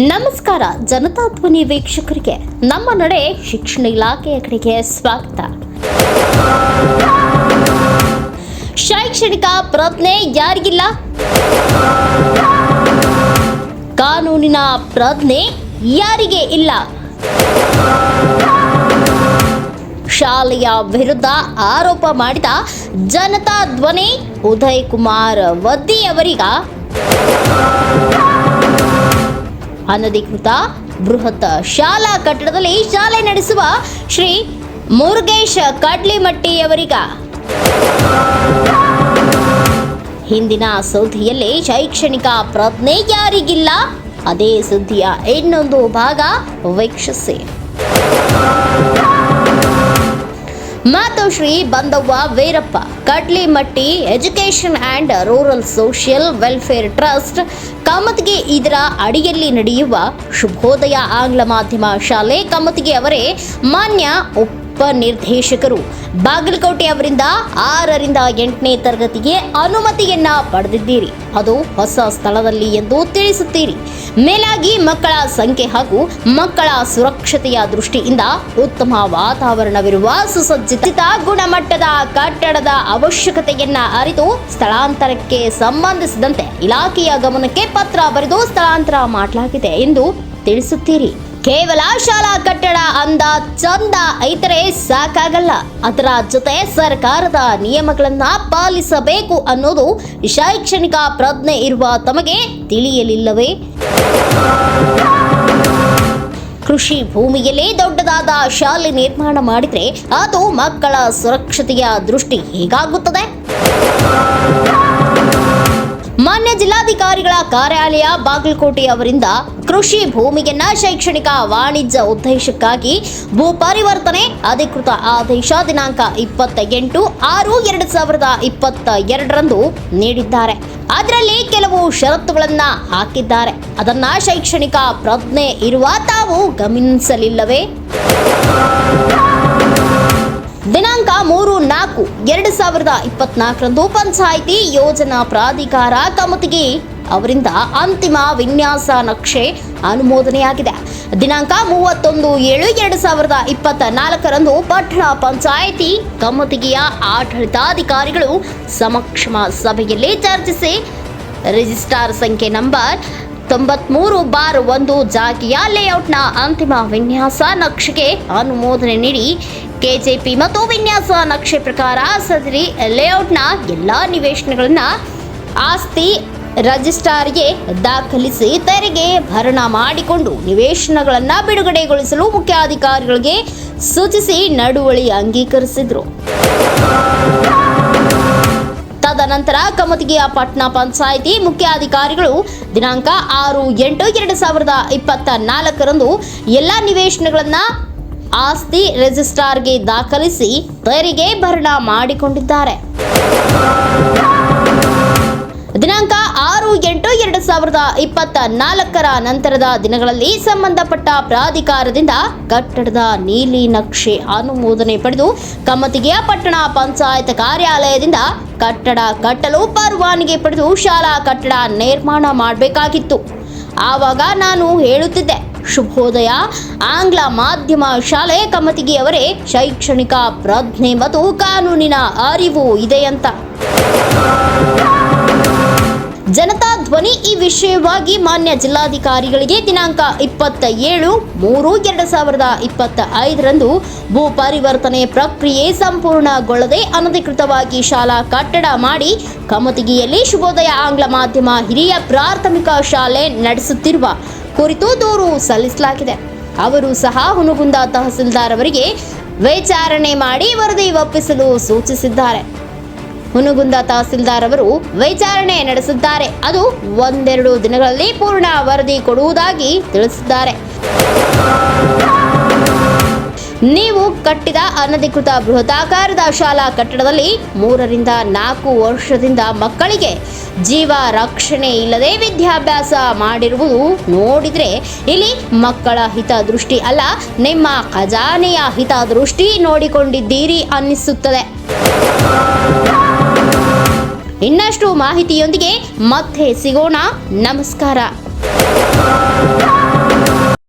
ನಮಸ್ಕಾರ ಜನತಾ ಧ್ವನಿ ವೀಕ್ಷಕರಿಗೆ ನಮ್ಮ ನಡೆ ಶಿಕ್ಷಣ ಇಲಾಖೆಯ ಕಡೆಗೆ ಸ್ವಾಗತ. ಶೈಕ್ಷಣಿಕ ಪ್ರಜ್ಞೆ ಯಾರಿಗಿಲ್ಲ? ಕಾನೂನಿನ ಪ್ರಜ್ಞೆ ಯಾರಿಗೆ ಇಲ್ಲ? ಶಾಲೆಯ ವಿರುದ್ಧ ಆರೋಪ ಮಾಡಿದ ಜನತಾ ಧ್ವನಿ ಉದಯ್ ಕುಮಾರ್ ವದ್ದಿಯವರಿಗ ಅನಧಿಕೃತ ಬೃಹತ್ ಶಾಲಾ ಕಟ್ಟಡದಲ್ಲಿ ಶಾಲೆ ನಡೆಸುವ ಶ್ರೀ ಮುರುಗೇಶ್ ಕಡ್ಲಿಮಟ್ಟಿಯವರಿಗ ಹಿಂದಿನ ಸುದ್ದಿಯಲ್ಲಿ ಶೈಕ್ಷಣಿಕ ಪ್ರಜ್ಞೆ ಯಾರಿಗಿಲ್ಲ, ಅದೇ ಸುದ್ದಿಯ ಇನ್ನೊಂದು ಭಾಗ ವೀಕ್ಷಿಸಿ. ಮತ್ತು Shri Bandavva Veerappa Kadlimatti education and rural social welfare trust ಕಮತ್ಗೆ ಇದರ ಅಡಿಯಲ್ಲಿ ನಡೆಯುವ ಶುಭೋದಯ ಆಂಗ್ಲ ಮಾಧ್ಯಮ ಶಾಲೆ ಕಮತ್ಗೆ ಅವರೇ ಮಾನ್ಯ ಉಪನಿರ್ದೇಶಕರು ಬಾಗಲಕೋಟೆ ಅವರಿಂದ 6ರಿಂದ 8ನೇ ತರಗತಿಗೆ ಅನುಮತಿಯನ್ನ ಪಡೆದಿದ್ದೀರಿ. ಅದು ಹೊಸ ಸ್ಥಳದಲ್ಲಿ ಎಂದು ತಿಳಿಸುತ್ತೀರಿ. ಮೇಲಾಗಿ ಮಕ್ಕಳ ಸಂಖ್ಯೆ ಹಾಗೂ ಮಕ್ಕಳ ಸುರಕ್ಷತೆಯ ದೃಷ್ಟಿಯಿಂದ ಉತ್ತಮ ವಾತಾವರಣವಿರುವ ಸುಸಜ್ಜಿತ ಗುಣಮಟ್ಟದ ಕಟ್ಟಡದ ಅವಶ್ಯಕತೆಯನ್ನ ಅರಿತು ಸ್ಥಳಾಂತರಕ್ಕೆ ಸಂಬಂಧಿಸಿದಂತೆ ಇಲಾಖೆಯ ಗಮನಕ್ಕೆ ಪತ್ರ ಬರೆದು ಸ್ಥಳಾಂತರ ಮಾಡಲಾಗಿದೆ ಎಂದು ತಿಳಿಸುತ್ತೀರಿ. ಕೇವಲ ಶಾಲಾ ಕಟ್ಟಡ ಅಂದ ಚಂದ ಐತರೆ ಸಾಕಾಗಲ್ಲ, ಅದರ ಜೊತೆ ಸರ್ಕಾರದ ನಿಯಮಗಳನ್ನ ಪಾಲಿಸಬೇಕು ಅನ್ನೋದು ಶೈಕ್ಷಣಿಕ ಪ್ರಜ್ಞೆ ಇರುವ ತಮಗೆ ತಿಳಿಯಲಿಲ್ಲವೇ? ಕೃಷಿ ಭೂಮಿಯಲ್ಲಿ ದೊಡ್ಡದಾದ ಶಾಲೆ ನಿರ್ಮಾಣ ಮಾಡಿದ್ರೆ ಅದು ಮಕ್ಕಳ ಸುರಕ್ಷತೆಯ ದೃಷ್ಟಿ ಹೇಗಾಗುತ್ತದೆ? ಮಾನ್ಯ ಜಿಲ್ಲಾಧಿಕಾರಿಗಳ ಕಾರ್ಯಾಲಯ ಬಾಗಲಕೋಟೆ ಅವರಿಂದ ಕೃಷಿ ಭೂಮಿಯನ್ನ ಶೈಕ್ಷಣಿಕ ವಾಣಿಜ್ಯ ಉದ್ದೇಶಕ್ಕಾಗಿ ಭೂ ಪರಿವರ್ತನೆ ಅಧಿಕೃತ ಆದೇಶ ದಿನಾಂಕ 28/6/2022 ನೀಡಿದ್ದಾರೆ. ಅದರಲ್ಲಿ ಕೆಲವು ಷರತ್ತುಗಳನ್ನ ಹಾಕಿದ್ದಾರೆ. ಅದನ್ನ ಶೈಕ್ಷಣಿಕ ಪ್ರಜ್ಞೆ ಇರುವ ತಾವು ಗಮನಿಸಲಿಲ್ಲವೇ? ದಿನಾಂಕ 3/4/2024 ಪಂಚಾಯಿತಿ ಯೋಜನಾ ಪ್ರಾಧಿಕಾರ ಕಮತಗಿ ಅವರಿಂದ ಅಂತಿಮ ವಿನ್ಯಾಸ ನಕ್ಷೆ ಅನುಮೋದನೆಯಾಗಿದೆ. ದಿನಾಂಕ 31/7/2024 ಪಟ್ಟಣ ಪಂಚಾಯಿತಿ ಕಮತಗಿಯ ಆಡಳಿತಾಧಿಕಾರಿಗಳು ಸಮಕ್ಷಮ ಸಭೆಯಲ್ಲಿ ಚರ್ಚಿಸಿ ರಿಜಿಸ್ಟಾರ್ ಸಂಖ್ಯೆ ನಂಬರ್ 93/1 ಜಾಗಿಯ ಲೇಔಟ್ನ ಅಂತಿಮ ವಿನ್ಯಾಸ ನಕ್ಷೆಗೆ ಅನುಮೋದನೆ ನೀಡಿ ಕೆಜೆಪಿ ಮತ್ತು ವಿನ್ಯಾಸ ನಕ್ಷೆ ಪ್ರಕಾರ ಸದರಿ ಲೇಔಟ್ನ ಎಲ್ಲಾ ನಿವೇಶನಗಳನ್ನು ಆಸ್ತಿ ರಿಜಿಸ್ಟ್ರಾರ್ಗೆ ದಾಖಲಿಸಿ ತೆರಿಗೆ ಭರಣ ಮಾಡಿಕೊಂಡು ನಿವೇಶನಗಳನ್ನು ಬಿಡುಗಡೆಗೊಳಿಸಲು ಮುಖ್ಯಾಧಿಕಾರಿಗಳಿಗೆ ಸೂಚಿಸಿ ನಡುವಳಿ ಅಂಗೀಕರಿಸಿದರು. ತದನಂತರ ಕಮತಗಿಯ ಪಟ್ಟಣ ಪಂಚಾಯಿತಿ ಮುಖ್ಯಾಧಿಕಾರಿಗಳು ದಿನಾಂಕ 6/8/2024 ಎಲ್ಲ ನಿವೇಶನಗಳನ್ನು ಆಸ್ತಿ ರಿಜಿಸ್ಟ್ರಾರ್ಗೆ ದಾಖಲಿಸಿ ತೆರಿಗೆ ಭರಣ ಮಾಡಿಕೊಂಡಿದ್ದಾರೆ. ದಿನಾಂಕ 6/8/2024 ನಂತರದ ದಿನಗಳಲ್ಲಿ ಸಂಬಂಧಪಟ್ಟ ಪ್ರಾಧಿಕಾರದಿಂದ ಕಟ್ಟಡದ ನೀಲಿ ನಕ್ಷೆ ಅನುಮೋದನೆ ಪಡೆದು ಕಮತಗಿಯ ಪಟ್ಟಣ ಪಂಚಾಯತ್ ಕಾರ್ಯಾಲಯದಿಂದ ಕಟ್ಟಡ ಕಟ್ಟಲು ಪರವಾನಗಿ ಪಡೆದು ಶಾಲಾ ಕಟ್ಟಡ ನಿರ್ಮಾಣ ಮಾಡಬೇಕಾಗಿತ್ತು. ಆವಾಗ ನಾನು ಹೇಳುತ್ತಿದ್ದೆ, ಶುಭೋದಯ ಆಂಗ್ಲ ಮಾಧ್ಯಮ ಶಾಲೆ ಕಮತಗಿಯವರೇ ಶೈಕ್ಷಣಿಕ ಪ್ರಜ್ಞೆ ಮತ್ತು ಕಾನೂನಿನ ಅರಿವು ಇದೆ ಅಂತ. ಜನತಾ ಧ್ವನಿ ಈ ವಿಷಯವಾಗಿ ಮಾನ್ಯ ಜಿಲ್ಲಾಧಿಕಾರಿಗಳಿಗೆ ದಿನಾಂಕ 27/3/2025 ಭೂ ಪರಿವರ್ತನೆ ಪ್ರಕ್ರಿಯೆ ಸಂಪೂರ್ಣಗೊಳ್ಳದೆ ಅನಧಿಕೃತವಾಗಿ ಶಾಲಾ ಕಟ್ಟಡ ಮಾಡಿ ಕಮತಗಿಯಲ್ಲಿ ಶುಭೋದಯ ಆಂಗ್ಲ ಮಾಧ್ಯಮ ಹಿರಿಯ ಪ್ರಾಥಮಿಕ ಶಾಲೆ ನಡೆಸುತ್ತಿರುವ ಕುರಿತು ದೂರು ಸಲ್ಲಿಸಲಾಗಿದೆ. ಅವರು ಸಹ ಹುನಗುಂದ ತಹಸೀಲ್ದಾರ್ ಅವರಿಗೆ ವಿಚಾರಣೆ ಮಾಡಿ ವರದಿ ಒಪ್ಪಿಸಲು ಸೂಚಿಸಿದ್ದಾರೆ. ಹುನಗುಂದ ತಹಸೀಲ್ದಾರ್ ಅವರು ವಿಚಾರಣೆ ನಡೆಸಿದ್ದಾರೆ. ಅದು 1-2 ದಿನಗಳಲ್ಲಿ ಪೂರ್ಣ ವರದಿ ಕೊಡುವುದಾಗಿ ತಿಳಿಸಿದ್ದಾರೆ. ನೀವು ಕಟ್ಟಿದ ಅನಧಿಕೃತ ಬೃಹದಾಕಾರದ ಶಾಲಾ ಕಟ್ಟಡದಲ್ಲಿ 3ರಿಂದ 4 ವರ್ಷದಿಂದ ಮಕ್ಕಳಿಗೆ ಜೀವ ರಕ್ಷಣೆ ಇಲ್ಲದೆ ವಿದ್ಯಾಭ್ಯಾಸ ಮಾಡಿರುವುದು ನೋಡಿದ್ರೆ ಇಲ್ಲಿ ಮಕ್ಕಳ ಹಿತದೃಷ್ಟಿ ಅಲ್ಲ, ನಿಮ್ಮ ಖಜಾನೆಯ ಹಿತದೃಷ್ಟಿ ನೋಡಿಕೊಂಡಿದ್ದೀರಿ ಅನ್ನಿಸುತ್ತದೆ. ಇನ್ನಷ್ಟು ಮಾಹಿತಿಯೊಂದಿಗೆ ಮತ್ತೆ ಸಿಗೋಣ. ನಮಸ್ಕಾರ.